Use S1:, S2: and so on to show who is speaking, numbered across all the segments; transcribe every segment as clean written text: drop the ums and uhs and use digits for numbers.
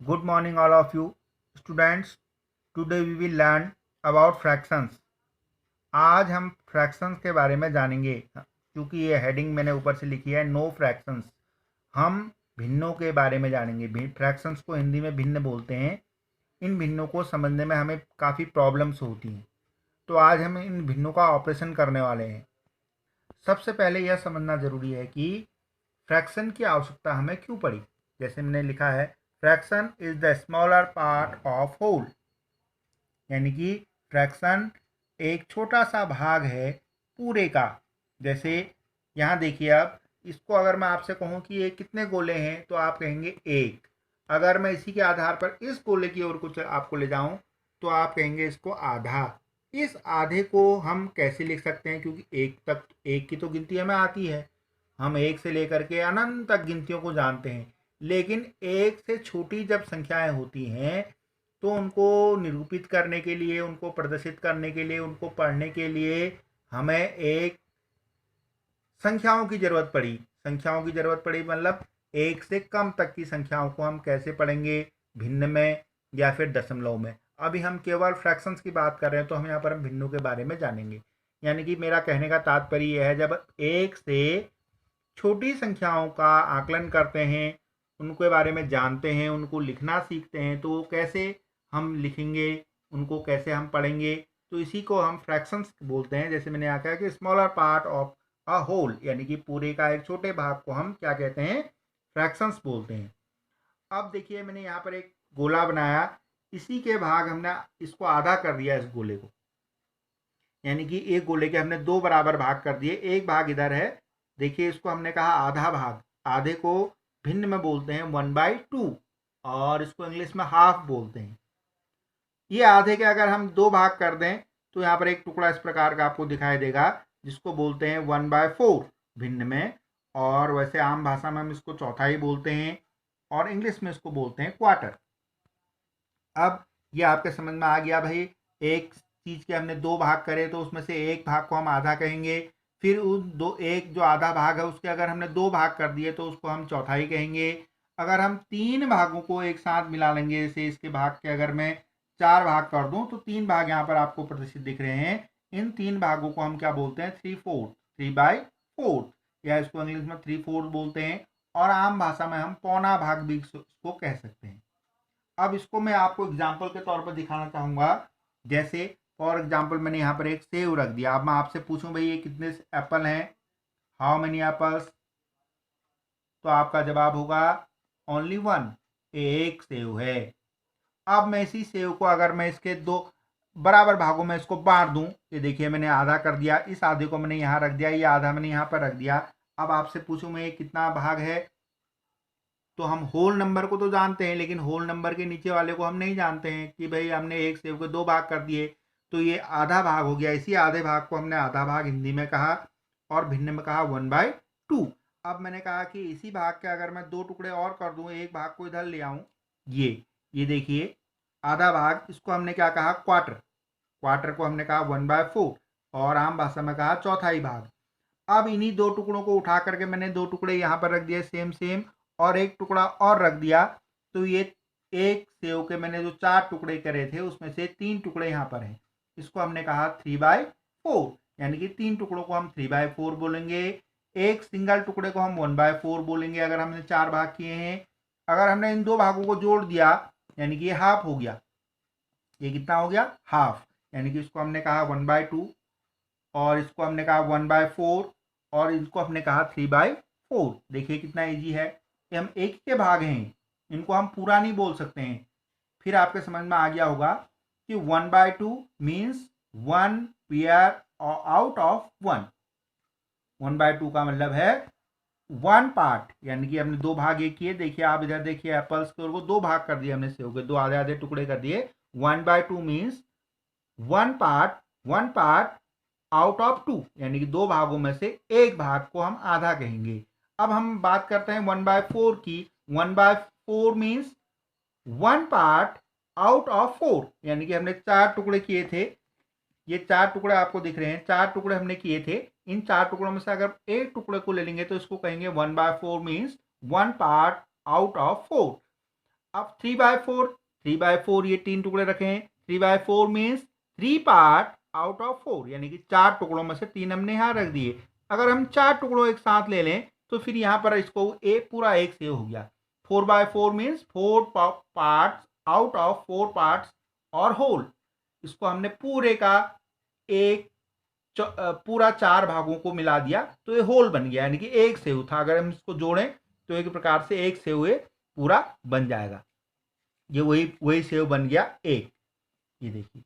S1: Good morning, all of you students. Today we will learn about fractions. आज हम fractions के बारे में जानेंगे क्योंकि ये हेडिंग मैंने ऊपर से लिखी है नो फ्रैक्शंस। हम भिन्नों के बारे में जानेंगे। फ्रैक्शंस को हिंदी में भिन्न बोलते हैं। इन भिन्नों को समझने में हमें काफ़ी प्रॉब्लम्स होती हैं, तो आज हम इन भिन्नों का ऑपरेशन करने वाले हैं। सबसे पहले यह समझना ज़रूरी है कि फ्रैक्शन की आवश्यकता हमें क्यों पड़ी। जैसे मैंने लिखा है, fraction is the smaller part of whole, यानी कि फ्रैक्शन एक छोटा सा भाग है पूरे का। जैसे यहाँ देखिए, अब इसको अगर मैं आपसे कहूँ कि ये कितने गोले हैं तो आप कहेंगे एक। अगर मैं इसी के आधार पर इस गोले की ओर कुछ आपको ले जाऊँ तो आप कहेंगे इसको आधा। इस आधे को हम कैसे लिख सकते हैं, क्योंकि एक की तो गिनती हमें आती है। हम एक से लेकर के अनंत तक गिनतियों को जानते हैं, लेकिन एक से छोटी जब संख्याएं होती हैं तो उनको निरूपित करने के लिए, उनको प्रदर्शित करने के लिए, उनको पढ़ने के लिए हमें एक संख्याओं की ज़रूरत पड़ी। संख्याओं की ज़रूरत पड़ी मतलब एक से कम तक की संख्याओं को हम कैसे पढ़ेंगे, भिन्न में या फिर दशमलव में। अभी हम केवल फ्रैक्शंस की बात कर रहे हैं, तो हम यहाँ पर हम भिन्नों के बारे में जानेंगे। यानी कि मेरा कहने का तात्पर्य यह है, जब एक से छोटी संख्याओं का आकलन करते हैं, उनके बारे में जानते हैं, उनको लिखना सीखते हैं, तो कैसे हम लिखेंगे, उनको कैसे हम पढ़ेंगे, तो इसी को हम फ्रैक्शंस बोलते हैं। जैसे मैंने यहाँ कहा कि smaller part of a whole, यानी कि पूरे का एक छोटे भाग को हम क्या कहते हैं, फ्रैक्शंस बोलते हैं। अब देखिए, मैंने यहाँ पर एक गोला बनाया, इसी के भाग हमने इसको आधा कर दिया इस गोले को, यानी कि एक गोले के हमने दो बराबर भाग कर दिए। एक भाग इधर है, देखिए इसको हमने कहा आधा भाग। आधे को भिन्न में बोलते हैं 1/2 और इसको इंग्लिश में हाफ बोलते हैं। ये आधे के अगर हम दो भाग कर दें तो यहाँ पर एक टुकड़ा इस प्रकार का आपको दिखाई देगा, जिसको बोलते हैं 1/4 भिन्न में। और वैसे आम भाषा में हम इसको चौथाई बोलते हैं और इंग्लिश में इसको बोलते हैं क्वार्टर। अब ये आपके समझ में आ गया भाई, एक चीज के हमने दो भाग करे तो उसमें से एक भाग को हम आधा कहेंगे। फिर उस दो, एक जो आधा भाग है उसके अगर हमने दो भाग कर दिए तो उसको हम चौथाई कहेंगे। अगर हम तीन भागों को एक साथ मिला लेंगे, जैसे इसके भाग के अगर मैं चार भाग कर दूं तो तीन भाग यहाँ पर आपको प्रदर्शित दिख रहे हैं। इन तीन भागों को हम क्या बोलते हैं, 3/4, 3/4, या इसको इंग्लिश में 3/4 बोलते हैं। और आम भाषा में हम पौना भाग भी इसको कह सकते हैं। अब इसको मैं आपको एग्जाम्पल के तौर पर दिखाना चाहूंगा। जैसे फॉर एग्जाम्पल मैंने यहाँ पर एक सेव रख दिया। अब मैं आपसे पूछूं भाई ये कितने एप्पल हैं, हाउ मेनी एप्पल्स, तो आपका जवाब होगा ओनली वन, एक सेव है। अब मैं इसी सेव को अगर मैं इसके दो बराबर भागों में इसको बांट दूं, ये देखिए मैंने आधा कर दिया, इस आधे को मैंने यहाँ रख दिया, ये आधा मैंने यहाँ पर रख दिया। अब आपसे पूछूं मैं ये कितना भाग है, तो हम होल नंबर को तो जानते हैं, लेकिन होल नंबर के नीचे वाले को हम नहीं जानते हैं कि भाई हमने एक सेव के दो भाग कर दिए, तो ये आधा भाग हो गया। इसी आधे भाग को हमने आधा भाग हिंदी में कहा और भिन्न में कहा 1/2। अब मैंने कहा कि इसी भाग के अगर मैं दो टुकड़े और कर दूं, एक भाग को इधर ले आऊं, ये देखिए आधा भाग, इसको हमने क्या कहा, क्वार्टर। क्वार्टर को हमने कहा 1/4 और आम भाषा में कहा चौथाई भाग। अब इन्हीं दो टुकड़ों को उठा करके मैंने दो टुकड़े यहाँ पर रख दिए सेम सेम, और एक टुकड़ा और रख दिया, तो ये एक सेव के मैंने जो चार टुकड़े करे थे उसमें से तीन टुकड़े यहाँ पर हैं। इसको हमने कहा 3/4, यानी कि तीन टुकड़ों को हम 3/4 बोलेंगे। एक सिंगल टुकड़े को हम 1/4 बोलेंगे अगर हमने चार भाग किए हैं। अगर हमने इन दो भागों को जोड़ दिया यानी कि ये हाफ हो गया। ये कितना हो गया, हाफ, यानी कि इसको हमने कहा 1/2 और इसको हमने कहा 1/4 और इसको हमने कहा 3/4। देखिए कितना इजी है, ये हम एक के भाग हैं, इनको हम पूरा नहीं बोल सकते हैं। फिर आपके समझ में आ गया होगा कि 1/2 मीन्स 1 पेयर आउट ऑफ 1। 1/2 का मतलब है वन पार्ट, यानी कि हमने दो भाग एक किए। देखिए आप इधर देखिए, एप्पल्स के को दो भाग कर दिए हमने, सेव के दो आधे आधे टुकड़े कर दिए। 1/2 means one part out of two, यानी कि दो भागों में से एक भाग को हम आधा कहेंगे। अब हम बात करते हैं 1/4 की। 1/4 means one part out of 4, यानी कि हमने चार टुकड़े किए थे। ये चार टुकड़े आपको दिख रहे हैं, चार टुकड़े हमने किए थे। इन चार टुकड़ों में से अगर एक टुकड़े को ले लेंगे तो इसको कहेंगे 1/4 means one part out of 4। अब 3/4, 3/4 ये 3 टुकड़े रखे हैं, 3/4 मीन्स 3 पार्ट आउट ऑफ 4, यानी कि 4 टुकड़ों में से 3 हमने यहाँ रख दिए। अगर हम 4 टुकड़ों एक साथ ले लें तो फिर यहाँ पर इसको पूरा एक सेव हो गया। 4/4 means 4 parts out of 4 parts और होल। इसको हमने पूरे का एक पूरा 4 भागों को मिला दिया तो ये होल बन गया, यानी कि एक सेव था। अगर हम इसको जोड़ें तो एक प्रकार से एक सेव ये पूरा बन जाएगा। ये वही वही सेव बन गया एक। ये देखिए,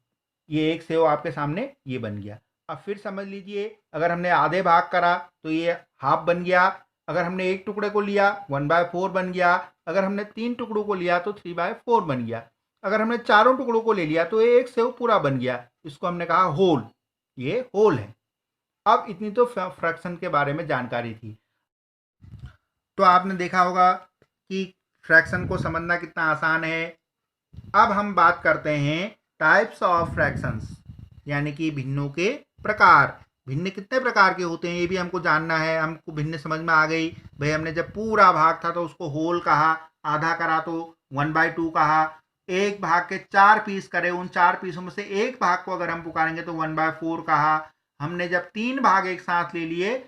S1: ये एक सेव आपके सामने ये बन गया। अब फिर समझ लीजिए, अगर हमने आधे भाग करा तो ये हाफ बन गया। अगर हमने एक टुकड़े को लिया 1/4 बन गया। अगर हमने 3 टुकड़ों को लिया तो 3/4 बन गया। अगर हमने चारों टुकड़ों को ले लिया तो ये एक सेव पूरा बन गया। इसको हमने कहा होल, ये होल है। अब इतनी तो फ्रैक्शन के बारे में जानकारी थी। तो आपने देखा होगा कि फ्रैक्शन को समझना कितना आसान है। अब हम बात करते हैं टाइप्स ऑफ फ्रैक्शंस, यानी कि भिन्नों के प्रकार। भिन्न कितने प्रकार के होते हैं ये भी हमको जानना है। हमको भिन्न समझ में आ गई भाई, हमने जब पूरा भाग था तो उसको होल कहा, आधा करा तो 1/2 कहा, एक भाग के 4 पीस करे, उन 4 पीसों में से एक भाग को अगर हम पुकारेंगे तो 1/4 कहा। हमने जब 3 भाग एक साथ ले लिए,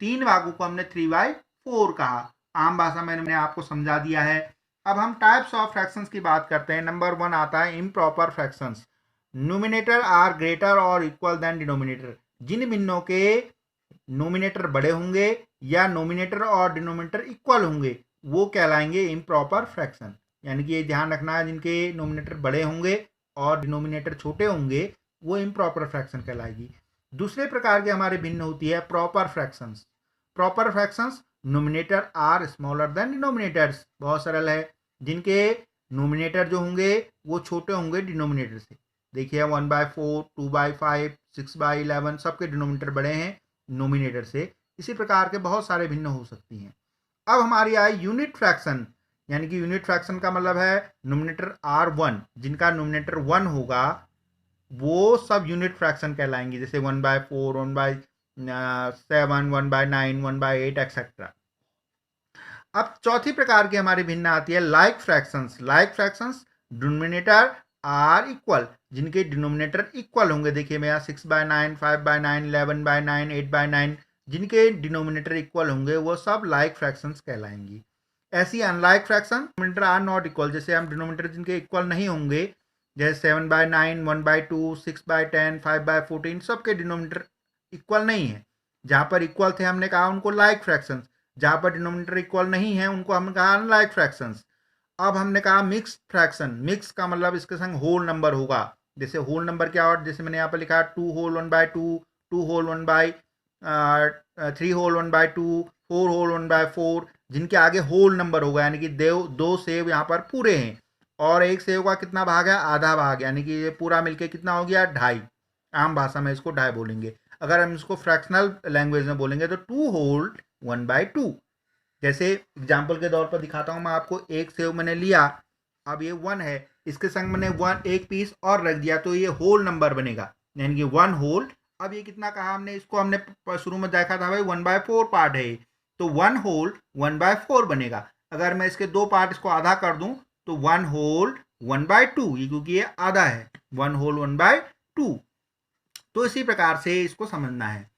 S1: 3 भागों को हमने 3/4 कहा। आम भाषा में मैंने आपको समझा दिया है। अब हम टाइप्स ऑफ फ्रैक्शंस की बात करते हैं। नंबर 1 आता है improper fractions. Numerator are greater और इक्वल देन डिनोमिनेटर। जिन भिन्नों के नोमिनेटर बड़े होंगे या नोमिनेटर और डिनोमिनेटर इक्वल होंगे वो कहलाएंगे इम्प्रॉपर फ्रैक्शन। यानी कि ये ध्यान रखना है, जिनके नोमिनेटर बड़े होंगे और डिनोमिनेटर छोटे होंगे वो इम्प्रॉपर फ्रैक्शन कहलाएगी। दूसरे प्रकार के हमारे भिन्न होती है proper fractions. Proper fractions nominator are smaller than denominators. बहुत सरल है, जिनके नोमिनेटर जो होंगे वो छोटे होंगे डिनोमिनेटर से। देखिए 1/4, 2/5, 6/11 सबके डिनोमिनेटर बड़े हैं नोमिनेटर से। इसी प्रकार के बहुत सारे भिन्न हो सकती हैं। अब हमारी आई यूनिट फ्रैक्शन, यानी कि यूनिट फ्रैक्शन का मतलब है नोमिनेटर R1, जिनका नोमिनेटर 1 होगा वो सब यूनिट फ्रैक्शन कहलाएंगे, जैसे 1/4, 1/7, 1/9, 1/8 एक्सेट्रा। अब चौथी प्रकार की हमारी भिन्न आती है like fractions. Like fractions denominator are equal, जिनके डिनोमिनेटर इक्वल होंगे। देखिए मैं यहाँ 6/9, 5/9, 11/9, 8/9, जिनके डिनोमिनेटर इक्वल होंगे वो सब लाइक फ्रैक्शंस कहलाएंगी। ऐसी unlike fraction denominator are not equal, जैसे हम डिनोमिनेटर जिनके इक्वल नहीं होंगे, जैसे 7/9, 1/2, 6/10, 5/14 सबके डिनोमिनेटर इक्वल नहीं है। जहाँ पर इक्वल थे हमने कहा उनको लाइक फ्रैक्शंस, जहाँ पर डिनोमिनेटर इक्वल नहीं है उनको हमने कहा अनलाइक फ्रैक्शंस। अब हमने कहा मिक्स फ्रैक्शन। मिक्स का मतलब इसके संग होल नंबर होगा। जैसे होल नंबर क्या और, जैसे मैंने यहाँ पर लिखा 2 होल 1/2, 2 होल 1/3 होल 1/2, 4 होल 1/4, जिनके आगे होल नंबर होगा, यानी कि दो सेव यहाँ पर पूरे हैं और एक सेव का कितना भाग है, आधा भाग, यानी कि ये पूरा मिलके कितना हो गया, 2.5। आम भाषा में इसको 2.5 बोलेंगे। अगर हम इसको फ्रैक्शनल लैंग्वेज में बोलेंगे तो 2 होल 1/2। जैसे एग्जाम्पल के तौर पर दिखाता हूँ मैं आपको, एक सेव मैंने लिया, अब ये 1 है, इसके संग मैंने 1 एक पीस और रख दिया तो ये होल नंबर बनेगा, यानी कि 1 होल। अब ये कितना कहा हमने, इसको हमने शुरू में देखा था भाई 1/4 पार्ट है, तो 1 होल 1/4 बनेगा। अगर मैं इसके 2 पार्ट इसको आधा कर दूं तो 1 होल 1/2, ये क्योंकि ये आधा है, 1 होल 1/2। तो इसी प्रकार से इसको समझना है।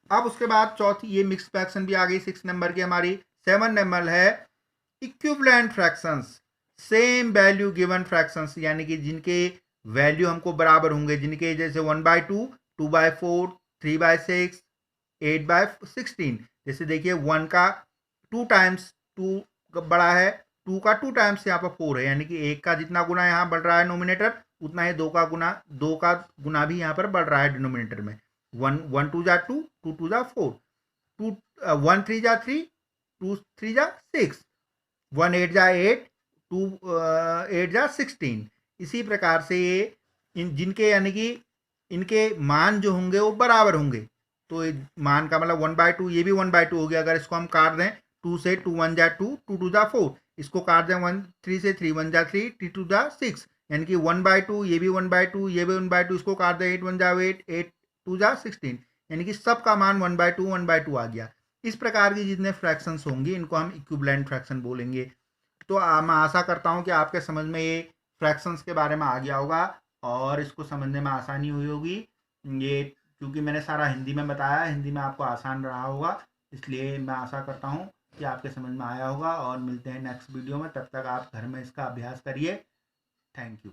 S1: अब उसके बाद चौथी ये मिक्स फ्रैक्शन भी आ गई 6 नंबर की हमारी। 7 नंबर है equivalent fractions. Same value given fractions, यानी कि जिनके वैल्यू हमको बराबर होंगे, जिनके जैसे 1/2, 2/4, 3/6, 8/16। जैसे देखिए 1 का 2 टाइम्स 2 बड़ा है, 2 का 2 टाइम्स यहाँ पर 4 है, यानी कि 1 का जितना गुना यहाँ बढ़ रहा है नोमिनेटर, उतना ही 2 का गुना भी यहाँ पर बढ़ रहा है डिनोमिनेटर में। 1 2 जा 2, 2 2 जा 4, 1 3 जा 3, 2 3 जा 6, 1 8 जा 8, 2 8 जा 16। इसी प्रकार से ये जिनके यानी कि इनके मान जो होंगे वो बराबर होंगे, तो मान का मतलब 1/2, ये भी 1/2 हो गया। अगर इसको हम काट दें, 2 से 2 1 जा 2, 2 2 जा 4, इसको काट दें 3 से 3 1 जा 3, 3 2 जा 6, यानी कि 1/2, ये भी 1/2, ये भी 1/2, इसको काट दें 8 1 जा 8, 8 2 जा 16, यानी कि सबका मान 1/2 आ गया। इस प्रकार की जितने फ्रैक्शंस होंगे इनको हम इक्विवेलेंट फ्रैक्शन बोलेंगे। तो मैं आशा करता हूँ कि आपके समझ में ये फ्रैक्शंस के बारे में आ गया होगा और इसको समझने में आसानी हुई होगी। ये क्योंकि मैंने सारा हिंदी में बताया, हिंदी में आपको आसान रहा होगा, इसलिए मैं आशा करता हूँ कि आपके समझ में आया होगा। और मिलते हैं नेक्स्ट वीडियो में, तब तक आप घर में इसका अभ्यास करिए। Thank you.